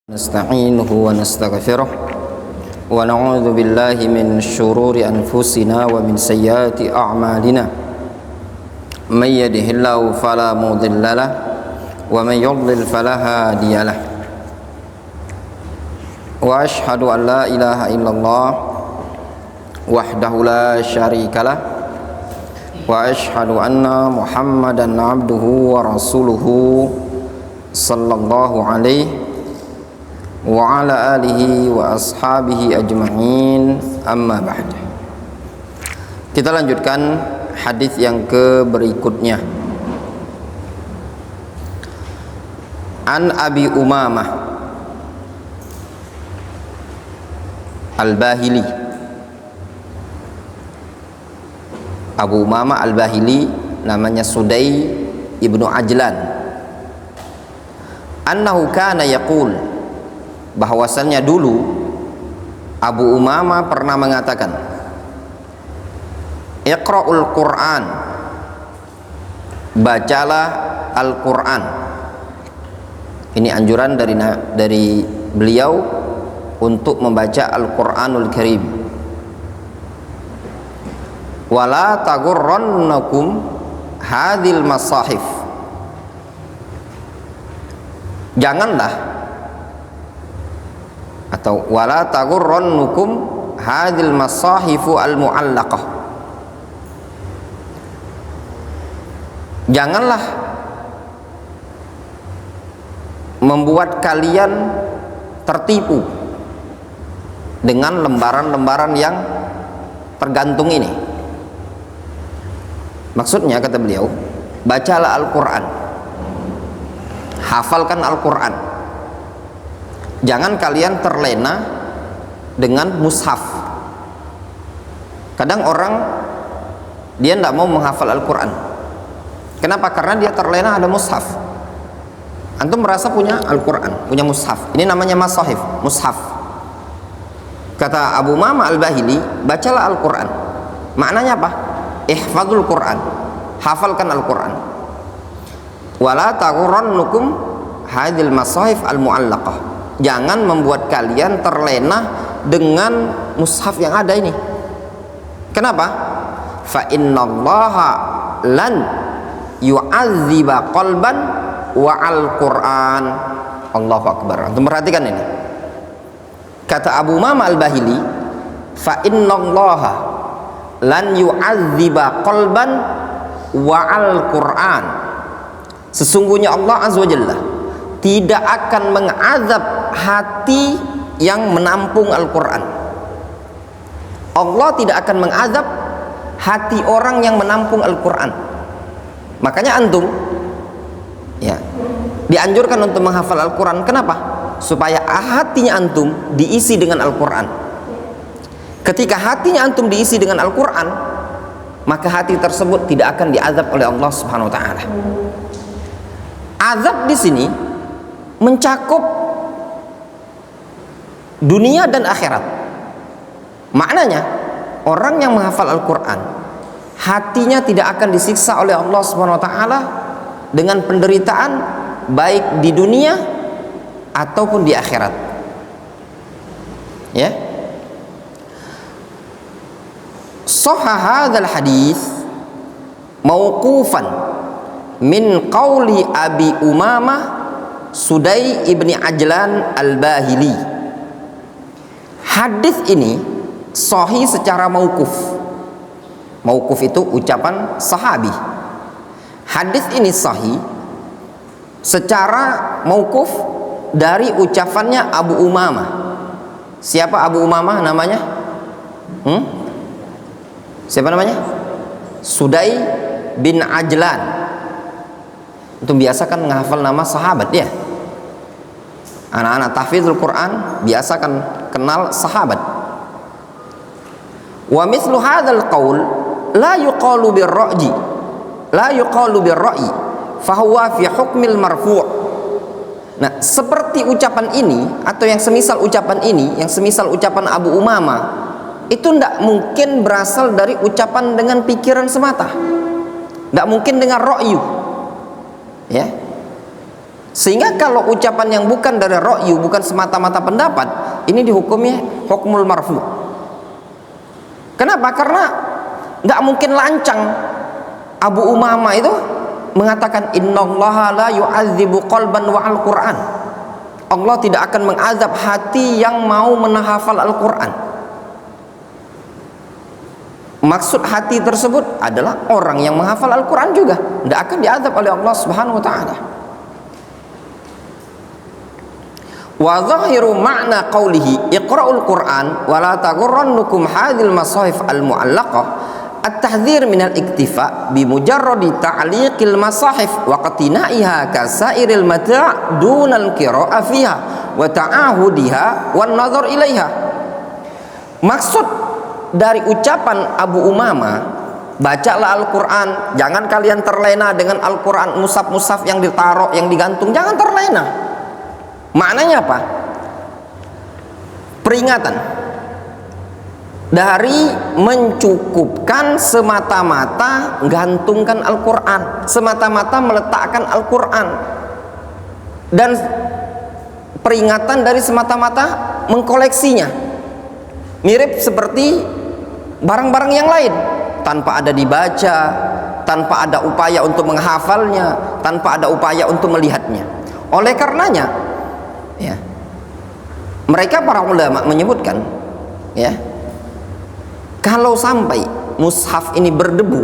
نستعينه ونستغفره ونعوذ بالله من شرور أنفسنا ومن سيئات أعمالنا من يهده الله فلا مضل له ومن يضلل فلا هادي له وأشهد أن لا إله إلا الله وحده لا شريك له وأشهد أن محمدا عبده ورسوله صلى الله عليه wa ala alihi wa ashabihi ajma'in, amma ba'd. Kita lanjutkan hadis yang ke berikutnya. An Abi Umamah Al-Bahili. Abu Umamah Al-Bahili namanya Sudai ibnu Ajlan. Annahu kana yaqul, bahwasannya dulu Abu Umamah pernah mengatakan, Iqra'ul Qur'an, bacalah Al-Qur'an. Ini anjuran dari beliau untuk membaca Al-Qur'anul Karim. Wala taghurrannakum hadhil masahif, janganlah, atau wala taghurrannukum hadhil masahifu al-mu'allaqah, janganlah membuat kalian tertipu dengan lembaran-lembaran yang tergantung ini. Maksudnya, kata beliau, bacalah Al-Quran, hafalkan Al-Quran. Jangan kalian terlena dengan mushaf. Kadang orang dia tidak mau menghafal Al-Quran. Kenapa? Karena dia terlena ada mushaf. Antum merasa punya Al-Quran, punya mushaf. Ini namanya masahif, mushaf. Kata Abu Umamah Al-Bahili, bacalah Al-Quran. Maknanya apa? Ihfadzul Quran, hafalkan Al-Quran. Wala taghurrannukum hadhil masahif al-mu'allaqah, jangan membuat kalian terlena dengan mushaf yang ada ini. Kenapa? Fa innallaha lan yu'adziba qalban wa al-Qur'an. Allahu Akbar. Antum perhatikan ini. Kata Abu Umamah Al-Bahili, fa innallaha lan yu'adziba qalban wa al-Qur'an. Sesungguhnya Allah Azza wa Jalla tidak akan mengazab hati yang menampung Al-Quran. Allah tidak akan mengazab hati orang yang menampung Al-Quran. Makanya antum ya dianjurkan untuk menghafal Al-Quran. Kenapa? Supaya hatinya antum diisi dengan Al-Quran. Ketika hatinya antum diisi dengan Al-Quran, maka hati tersebut tidak akan diazab oleh Allah Subhanahu wa taala. Azab di sini mencakup dunia dan akhirat. Maknanya, orang yang menghafal Al-Quran, hatinya tidak akan disiksa oleh Allah SWT dengan penderitaan baik di dunia ataupun di akhirat. Ya. Sahha hadzal hadis mauqufan min qauli Abi Umamah Sudai ibni Ajlan Al-Bahili. Hadis ini sahih secara mauquf. Mauquf itu ucapan sahabi. Hadis ini sahih secara mauquf dari ucapannya Abu Umamah. Siapa Abu Umamah namanya? Siapa namanya? Sudai bin Ajlan. Itu biasa kan menghafal nama sahabat ya. Anak-anak tahfidzul Quran biasa kan kenal sahabat. Wa mithlu hadzal qaul la yuqalu birra'yi, la yuqalu birra'yi, fa huwa fi hukmil marfu'. Nah, seperti ucapan ini atau yang semisal ucapan ini, yang semisal ucapan Abu Umamah, itu tidak mungkin berasal dari ucapan dengan pikiran semata. Tidak mungkin dengan ra'yu. Ya. Sehingga kalau ucapan yang bukan dari ra'yu, bukan semata-mata pendapat, ini dihukumnya hukmul marfu. Kenapa? Karena nggak mungkin lancang Abu Umamah itu mengatakan innallaha la yu'adzibu qalban wa al-Qur'an. Allah tidak akan mengazab hati yang mau menahafal Al-Qur'an. Maksud hati tersebut adalah orang yang menghafal Al-Qur'an juga tidak akan diazab oleh Allah Subhanahu wa taala. Wa zahiru ma'na qawlihi iqra'ul Qur'an wa la taghurrannukum hadhil masahif al-mu'allaqah at-tahdhir minal iktifa bi mujarradi ta'liqil masahif wa qatinaiha kasairil mata' dunal qira'ah fiha wa ta'ahudiha wan nazar ilaiha. Maksud dari ucapan Abu Umamah, bacalah Al-Quran, jangan kalian terlena dengan Al-Quran, mushaf-mushaf yang ditaruh, yang digantung, jangan terlena. Maknanya apa? Peringatan dari mencukupkan semata-mata gantungkan Al-Quran, semata-mata meletakkan Al-Quran, dan peringatan dari semata-mata mengkoleksinya. Mirip seperti barang-barang yang lain, tanpa ada dibaca, tanpa ada upaya untuk menghafalnya, tanpa ada upaya untuk melihatnya. Oleh karenanya, ya, mereka para ulama menyebutkan, ya, kalau sampai mushaf ini berdebu,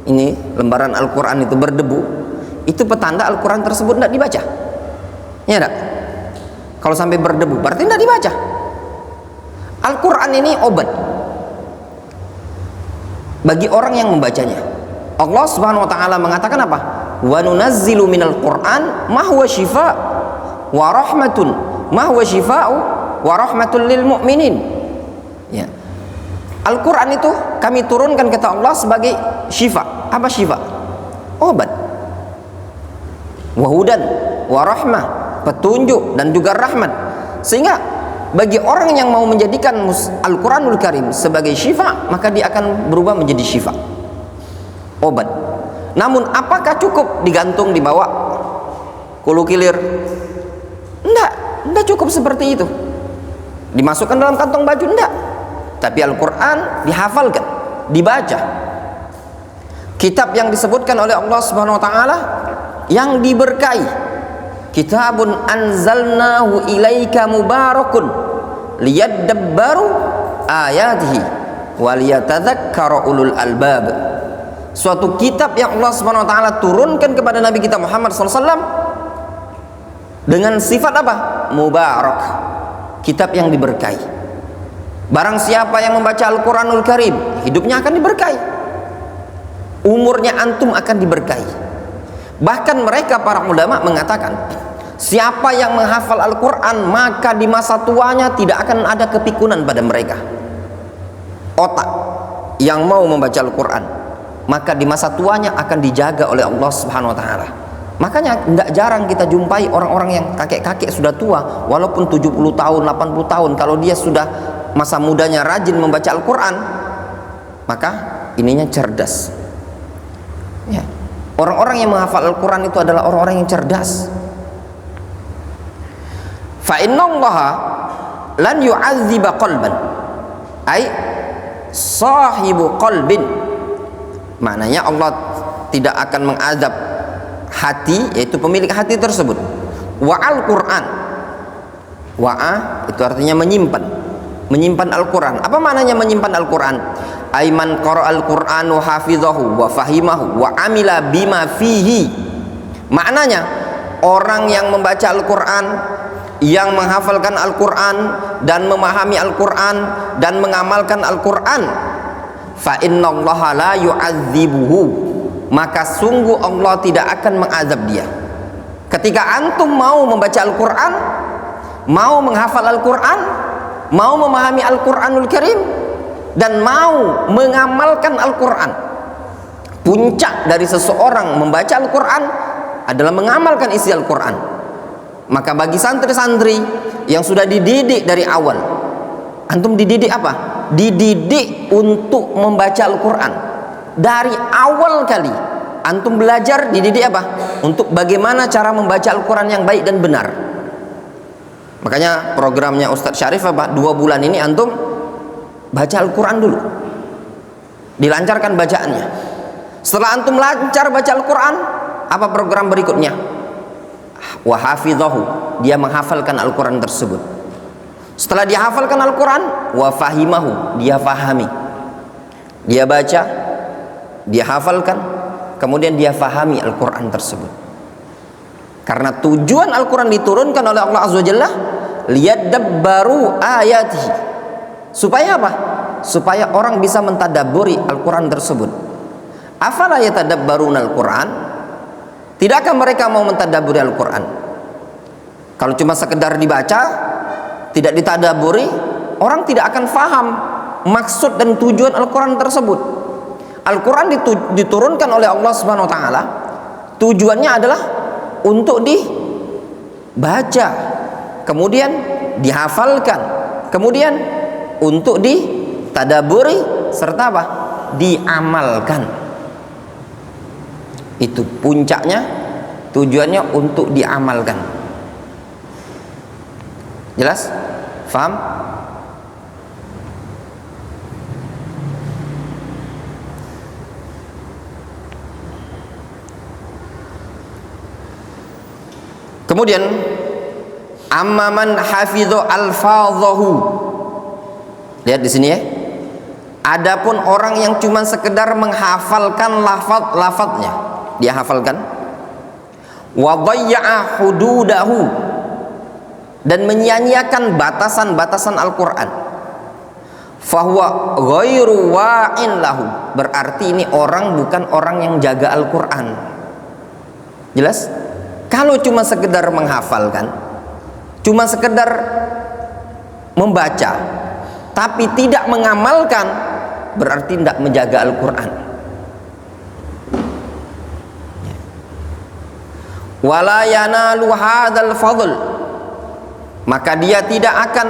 ini lembaran Al-Quran itu berdebu, itu petanda Al-Quran tersebut tidak dibaca. Ya enggak? Kalau sampai berdebu berarti tidak dibaca. Al-Quran ini obat bagi orang yang membacanya. Allah Subhanahu wa taala mengatakan apa? Wa nunazzilu minal Qur'an ma huwa shifaa wa rahmatun ma huwa shifaa'u wa rahmatul lil mu'minin. Ya. Al-Quran itu kami turunkan kata Allah sebagai syifa. Apa syifa? Obat. Wa hudan wa rahmah, petunjuk dan juga rahmat. Sehingga bagi orang yang mau menjadikan Al-Quranul Karim sebagai syifa, maka dia akan berubah menjadi syifa, obat. Namun apakah cukup digantung, dibawa kulu kilir? Enggak cukup seperti itu. Dimasukkan dalam kantong baju, enggak. Tapi Al-Quran dihafalkan, dibaca. Kitab yang disebutkan oleh Allah Subhanahu wa taala yang diberkahi, kitabun anzalnahu ilaika mubarakun liyadabbaru ayatihi waliyatadzakkara ulul albab. Suatu kitab yang Allah Subhanahu wa taala turunkan kepada Nabi kita Muhammad SAW dengan sifat apa? Mubarak, kitab yang diberkahi. Barang siapa yang membaca Al-Quranul Karim, hidupnya akan diberkahi, umurnya antum akan diberkahi. Bahkan mereka para ulama mengatakan, siapa yang menghafal Al-Quran maka di masa tuanya tidak akan ada kepikunan pada mereka. Otak yang mau membaca Al-Quran maka di masa tuanya akan dijaga oleh Allah Subhanahu wa taala. Makanya tidak jarang kita jumpai orang-orang yang kakek-kakek sudah tua, walaupun 70 tahun, 80 tahun, kalau dia sudah masa mudanya rajin membaca Al-Quran, maka ininya cerdas. Ya. Orang-orang yang menghafal Al-Quran itu adalah orang-orang yang cerdas. Fa innallaha lan yu'adziba qalban, ai sahibu qalbin. Maknanya Allah tidak akan mengazab hati, yaitu pemilik hati tersebut. Wa al-Quran, wa'a itu artinya menyimpan Al-Quran. Apa maknanya menyimpan Al-Quran? Aiman qara'al Qur'an wa hafizahu wa fahimahu wa amila bima fihi. Maknanya orang yang membaca Al-Quran, yang menghafalkan Al-Quran dan memahami Al-Quran dan mengamalkan Al-Quran, fa innallaha la yu'adzibuhu, maka sungguh Allah tidak akan mengazab dia. Ketika antum mau membaca Al-Quran, mau menghafal Al-Quran, mau memahami Al-Quranul Karim, dan mau mengamalkan Al-Quran, puncak dari seseorang membaca Al-Quran adalah mengamalkan isi Al-Quran. Maka bagi santri-santri yang sudah dididik dari awal, antum dididik apa? Dididik untuk membaca Al-Quran dari awal kali. antum belajar dididik apa? Untuk bagaimana cara membaca Al-Quran yang baik dan benar. Makanya programnya Ustadz Syarif apa? 2 bulan ini antum baca Al-Quran dulu, dilancarkan bacaannya. Setelah antum lancar baca Al-Quran, apa program berikutnya? Wa hafidhahu, dia menghafalkan Al-Quran tersebut. Setelah dia hafalkan Al-Quran, wa fahimahu, dia fahami. Dia baca, dia hafalkan, kemudian dia fahami Al-Quran tersebut. Karena tujuan Al-Quran diturunkan oleh Allah Azza wa Jalla liyadabbaru ayatihi. Supaya apa? Supaya orang bisa mentadabburi Al-Quran tersebut. Afala yatadabbaruna Al-Quran? Tidakkah mereka mau mentadabburi Al-Quran? Kalau cuma sekedar dibaca, tidak ditadabburi, orang tidak akan faham maksud dan tujuan Al-Quran tersebut. Al-Quran diturunkan oleh Allah Subhanahu wa taala, tujuannya adalah untuk dibaca, kemudian dihafalkan, kemudian untuk ditadaburi serta apa? Diamalkan. Itu puncaknya, tujuannya untuk diamalkan. Jelas? Faham? Kemudian amman hafidhu alfadhahu. Lihat di sini ya. Adapun orang yang cuma sekedar menghafalkan lafaz-lafaznya, dia hafalkan. Wa dhayya'a hududahu, dan menyia-nyiakan batasan-batasan Al-Qur'an. Fahuwa ghairu wa'in lahu, berarti ini orang bukan orang yang jaga Al-Qur'an. Jelas? Kalau cuma sekedar menghafalkan, cuma sekedar membaca, tapi tidak mengamalkan, berarti tidak menjaga Al-Quran. Wala yanalu hadzal fadl, maka dia tidak akan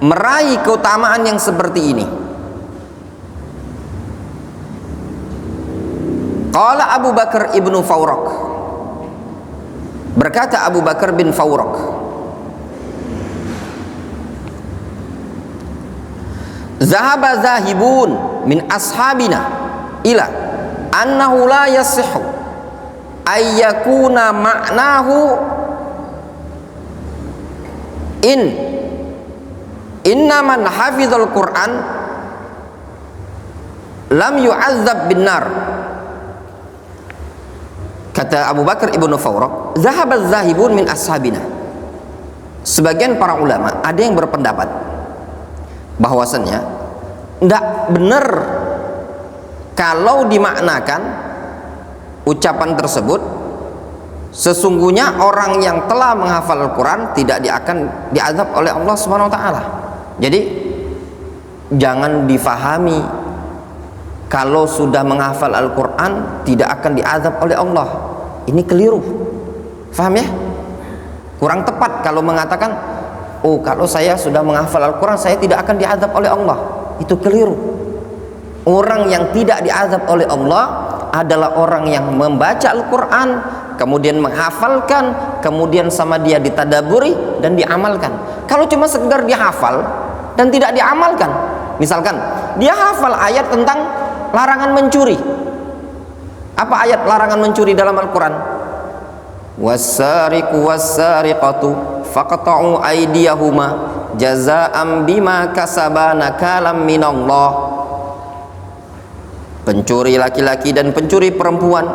meraih keutamaan yang seperti ini. Qala Abu Bakar ibnu Fawraq, berkata Abu Bakar bin Fawraq, zahaba zahibun min ashabina ila annahu la yasihhu ayyakuna ma'nahu inna man hafizal Qur'an lam yu'azzab bin nar. Kata Abu Bakar ibnu Fawraq, zahabaz zahibun min ashabina, sebagian para ulama ada yang berpendapat bahwasannya tidak benar kalau dimaknakan ucapan tersebut sesungguhnya orang yang telah menghafal Al-Quran tidak akan diazab oleh Allah Subhanahu wa taala. Jadi jangan difahami kalau sudah menghafal Al-Quran tidak akan diazab oleh Allah. Ini keliru. Faham ya? Kurang tepat kalau mengatakan, oh kalau saya sudah menghafal Al-Quran saya tidak akan diazab oleh Allah. Itu keliru. Orang yang tidak diazab oleh Allah adalah orang yang membaca Al-Quran, kemudian menghafalkan, kemudian sama dia ditadaburi dan diamalkan. Kalau cuma sekedar dia hafal dan tidak diamalkan, misalkan dia hafal ayat tentang larangan mencuri. Apa ayat larangan mencuri dalam Al-Quran? Was-sariqu was-sariqatu faqta'u aydiyahuma jazaa'an bima kasaba nakalam minallah. Pencuri laki-laki dan pencuri perempuan,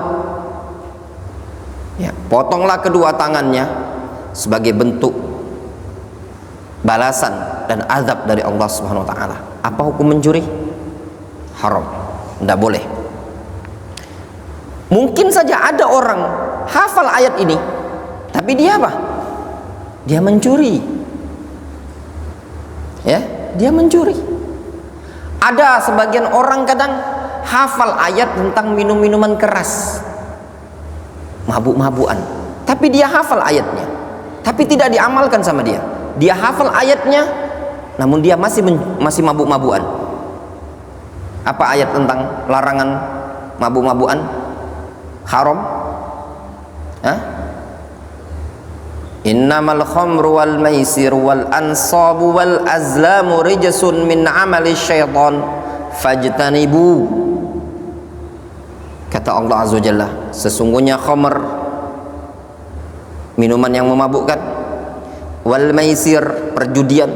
ya, potonglah kedua tangannya sebagai bentuk balasan dan azab dari Allah Subhanahu wa taala. Apa hukum mencuri? Haram, tidak boleh. Mungkin saja ada orang hafal ayat ini, tapi dia apa? Dia mencuri. Ya, dia mencuri. Ada sebagian orang kadang hafal ayat tentang minum-minuman keras, mabuk-mabukan, tapi dia hafal ayatnya, tapi tidak diamalkan sama dia. Dia hafal ayatnya, namun dia masih mabuk-mabukan. Apa ayat tentang larangan mabuk-mabukan? haram? Hah? Innamal khamru wal maisir wal ansabu wal azlamu rijsun min amali syaitan fajtanibu. Kata Allah Azza wa Jalla, sesungguhnya khamr, minuman yang memabukkan, wal maisir, perjudian,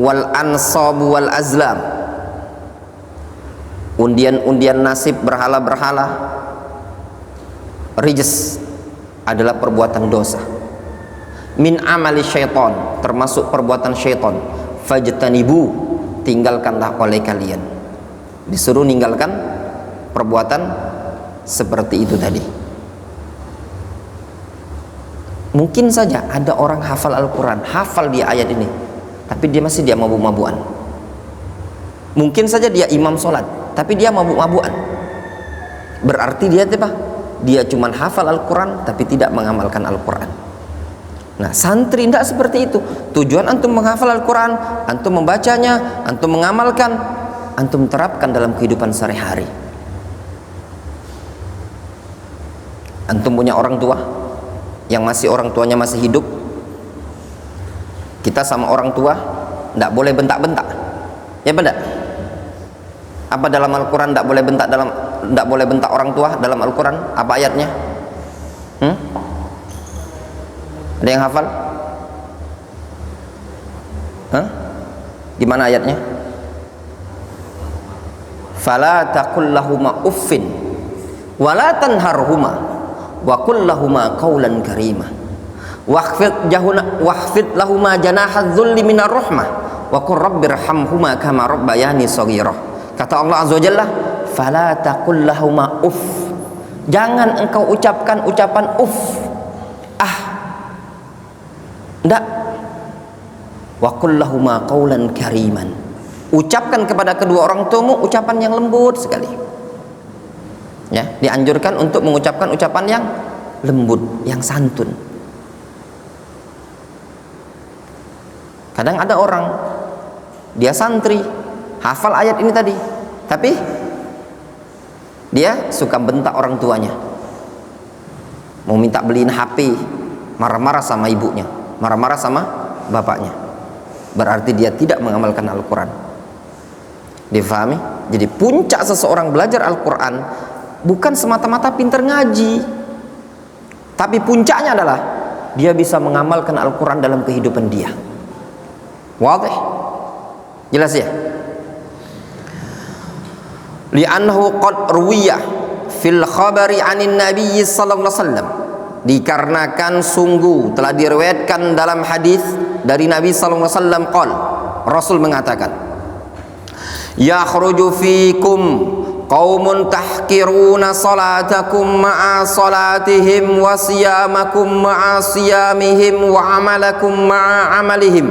wal ansabu wal azlam, undian-undian nasib, berhala-berhala, rijs, adalah perbuatan dosa, min amali syaitan, termasuk perbuatan syaitan, fajtanibu, tinggalkanlah oleh kalian. Disuruh ninggalkan perbuatan seperti itu tadi. Mungkin saja ada orang hafal Al-Quran, hafal dia ayat ini, tapi dia masih mabuk-mabukan. Mungkin saja dia imam sholat, tapi dia mabuk-mabukan. Berarti dia apa? Dia cuma hafal Al-Quran tapi tidak mengamalkan Al-Quran. Nah, santri tidak seperti itu. Tujuan antum menghafal Al-Quran, antum membacanya, antum mengamalkan, antum terapkan dalam kehidupan sehari-hari. Antum punya orang tua yang orang tuanya masih hidup, kita sama orang tua tidak boleh bentak-bentak, ya benar? Apa dalam Al-Quran tidak boleh bentak orang tua dalam Al-Quran? Apa ayatnya? Ada yang hafal? Gimana ayatnya? Fala taqul lahuma uffin wala tanharhuma wa qul lahuma qawlan karima wahfid lahuma janahadz dzulli minar rahmah wa qur rabbirhamhuma kama rabbayani shaghira. Kata Allah Azza wa Jalla, fala taqul lahuma uff, jangan engkau ucapkan ucapan uff, enggak. Wa qul lahuma qawlan kariman, ucapkan kepada kedua orang tuamu ucapan yang lembut sekali. Ya, dianjurkan untuk mengucapkan ucapan yang lembut, yang santun. Kadang ada orang, dia santri, hafal ayat ini tadi, tapi dia suka bentak orang tuanya, mau minta beliin HP, marah-marah sama ibunya, marah-marah sama bapaknya. Berarti dia tidak mengamalkan Al-Quran. Difahami? Jadi puncak seseorang belajar Al-Quran bukan semata-mata pintar ngaji, tapi puncaknya adalah dia bisa mengamalkan Al-Quran dalam kehidupan dia. Wadih? Jelas ya? Li'annahu qad ruwiyah fil khabari anin nabiyyi sallallahu alaihi wasallam, dikarenakan sungguh telah diriwayatkan dalam hadis dari Nabi sallallahu alaihi wasallam qol, Rasul mengatakan, yakhruju fikum qaumun tahkiruna salatakum ma'a salatihim wa siyamakum ma'a siyamihim wa amalakum ma'a amalihim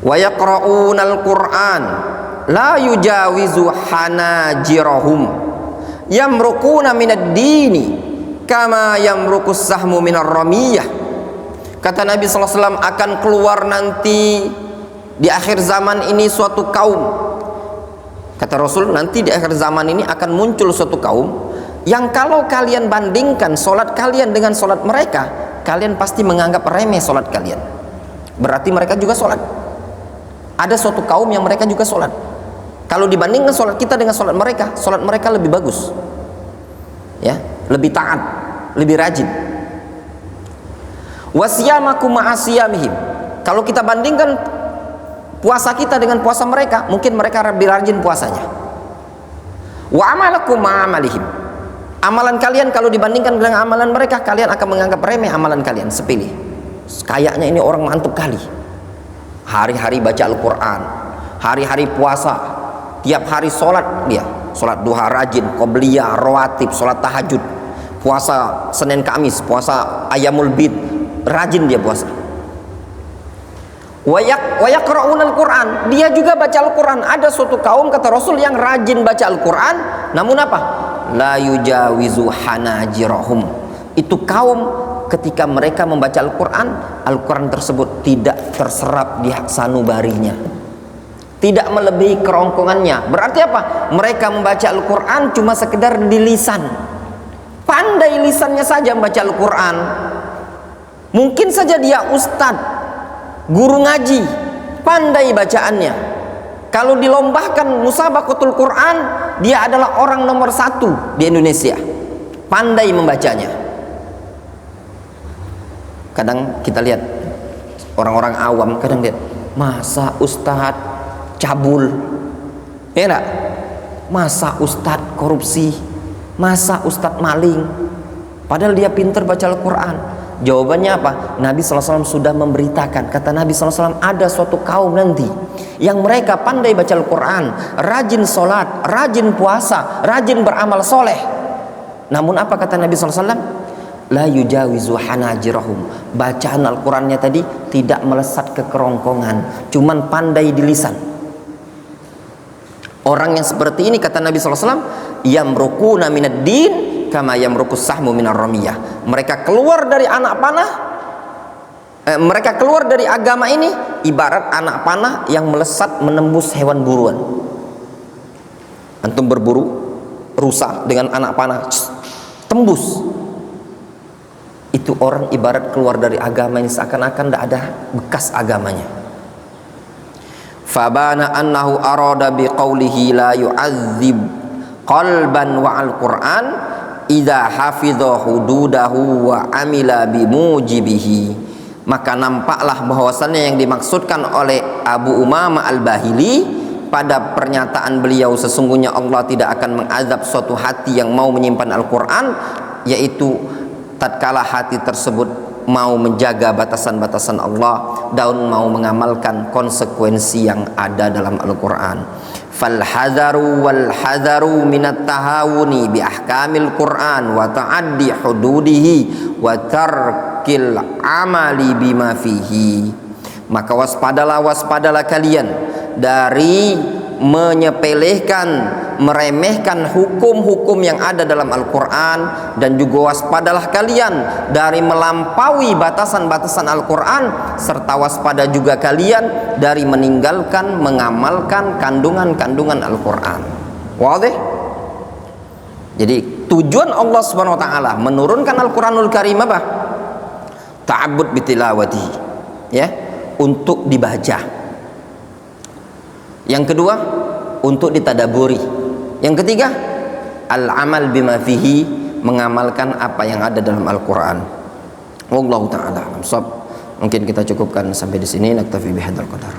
wa yaqra'una al-Qur'an la yujawizu hanajirahum yamruquna minad dini kama yamruqus sahmu minar ramiyah. Kata Nabi sallallahu alaihi wasallam, akan keluar nanti di akhir zaman ini suatu kaum. Kata Rasul, nanti di akhir zaman ini akan muncul suatu kaum yang kalau kalian bandingkan solat kalian dengan solat mereka, kalian pasti menganggap remeh solat kalian. Berarti mereka juga solat. Ada suatu kaum yang mereka juga solat. Kalau dibandingkan solat kita dengan solat mereka lebih bagus, ya, lebih taat, lebih rajin. Wasiyamakum ma'asiyamihim, kalau kita bandingkan puasa kita dengan puasa mereka, mungkin mereka lebih rajin puasanya. Wa amalakum ma'amalihim, amalan kalian kalau dibandingkan dengan amalan mereka, kalian akan menganggap remeh amalan kalian, sepilih. Kayaknya ini orang mantap kali, hari-hari baca Al-Quran, hari-hari puasa, tiap hari sholat, dia sholat duha rajin, qobliyah, rawatib, sholat tahajud, puasa Senin Kamis, puasa Ayamul Bid, rajin dia puasa. Wa yaqra'una al-Quran, dia juga baca Al-Quran. Ada suatu kaum, kata Rasul, yang rajin baca Al-Quran, namun apa? La yujawizu hanajirahum, itu kaum ketika mereka membaca Al-Quran, Al-Quran tersebut tidak terserap di sanubarinya, tidak melebihi kerongkongannya. Berarti apa? Mereka membaca Al-Quran cuma sekedar di lisan, pandai lisannya saja membaca Al-Quran. Mungkin saja dia ustadz, guru ngaji, pandai bacaannya. Kalau dilombakan musabaqatul Quran, dia adalah orang nomor 1 di Indonesia, pandai membacanya. Kadang kita lihat orang-orang awam, kadang lihat, masa ustadz cabul, ya enggak? Masa ustadz korupsi, masa ustadz maling, padahal dia pintar baca Al-Quran. Jawabannya apa? Nabi SAW sudah memberitakan. Kata Nabi SAW, ada suatu kaum nanti yang mereka pandai baca Al-Quran, rajin sholat, rajin puasa, rajin beramal soleh. Namun apa kata Nabi SAW? La yujawizu hanajirahum. Bacaan Al-Qurannya tadi tidak melesat ke kerongkongan, cuman pandai di lisan. Orang yang seperti ini kata Nabi SAW, yamrukuna minad din kama yamrukus sahmu minar ramiyah. Mereka keluar dari anak panah, mereka keluar dari agama ini ibarat anak panah yang melesat menembus hewan buruan. Antum berburu rusa dengan anak panah, tembus. Itu orang ibarat keluar dari agama ini seakan-akan tidak ada bekas agamanya. Fabana annahu arada biqaulihi la yu'adzib qalban wa al-Qur'an idza hafidha hududahu wa amila bimujibihi. Maka nampaklah bahwasannya yang dimaksudkan oleh Abu Umamah Al-Bahili pada pernyataan beliau, sesungguhnya Allah tidak akan mengazab suatu hati yang mau menyimpan Al-Quran, yaitu tatkala hati tersebut mau menjaga batasan-batasan Allah dan mau mengamalkan konsekuensi yang ada dalam Al-Quran. Fal hadaru wal hadaru minat tahawuni bi ahkamil Quran wa ta'addi hududihi wa tarkil amali bima fihi. Maka waspadalah kalian dari menyepelekan, meremehkan hukum-hukum yang ada dalam Al-Quran, dan juga waspadalah kalian dari melampaui batasan-batasan Al-Quran, serta waspada juga kalian dari meninggalkan, mengamalkan kandungan-kandungan Al-Quran. Wadih? Jadi tujuan Allah Subhanahu wa taala menurunkan Al-Quranul Karim apa? Ta'abbud bitilawati, ya, untuk dibaca. Yang kedua, untuk ditadaburi. Yang ketiga, al-amal bima fihi, mengamalkan apa yang ada dalam Al-Quran. Wallahu ta'ala a'lam. Mungkin kita cukupkan sampai di sini. Naktafi bihadzal qadar.